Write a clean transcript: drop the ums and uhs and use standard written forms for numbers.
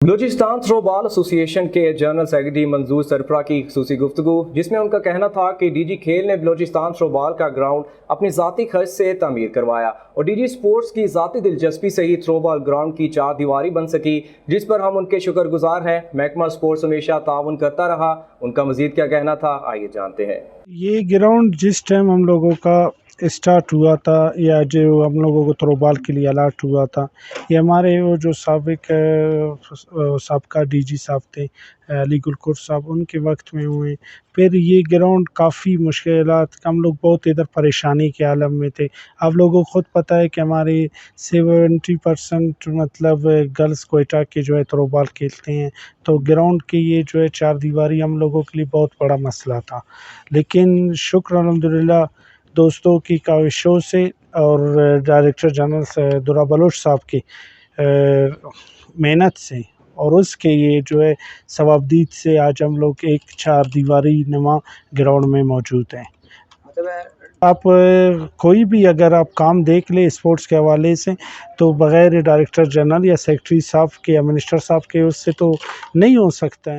Balochistan through بال ایسوسی ایشن کے جنرل سیکرٹری منظور سرفراز کی خصوصی گفتگو، جس میں ان کا کہنا تھا کہ ڈی جی کھیل نے بلوچستان تھرو بال کا گراؤنڈ اپنی ذاتی خرچ سے تعمیر کروایا اور ڈی جی اسپورٹس کی ذاتی دلچسپی سے ہی تھرو بال گراؤنڈ کی چار دیواری بن سکی، جس پر ہم ان کے شکر گزار ہیں۔ محکمہ اسپورٹس ہمیشہ تعاون کرتا رہا۔ ان کا مزید کیا کہنا تھا، آئیے جانتے ہیں۔ یہ گراؤنڈ جس ٹائم ہم لوگوں کا اسٹارٹ ہوا تھا یا جو ہم لوگوں کو تھرو بال کے لیے الاٹ ہوا تھا، یہ ہمارے وہ جو سابقہ ڈی جی صاحب تھے علی گلکور صاحب، ان کے وقت میں ہوئے۔ پھر یہ گراؤنڈ کافی مشکلات، ہم لوگ بہت ادھر پریشانی کے عالم میں تھے۔ آپ لوگوں کو خود پتہ ہے کہ ہمارے 70% مطلب گرلز کوئٹہ کے جو ہے تھرو بال کھیلتے ہیں، تو گراؤنڈ کے یہ جو ہے چار دیواری ہم لوگوں کے لیے بہت بڑا مسئلہ تھا۔ لیکن شکر الحمدللہ دوستوں کی کاوشوں سے اور ڈائریکٹر جنرل درا بلوچ صاحب کی محنت سے اور اس کے یہ جو ہے ثوابدید سے آج ہم لوگ ایک چار دیواری نما گراؤنڈ میں موجود ہیں۔ آپ کوئی بھی اگر آپ کام دیکھ لیں اسپورٹس کے حوالے سے، تو بغیر ڈائریکٹر جنرل یا سیکرٹری صاحب کے یا منسٹر صاحب کے اس سے تو نہیں ہو سکتا ہے۔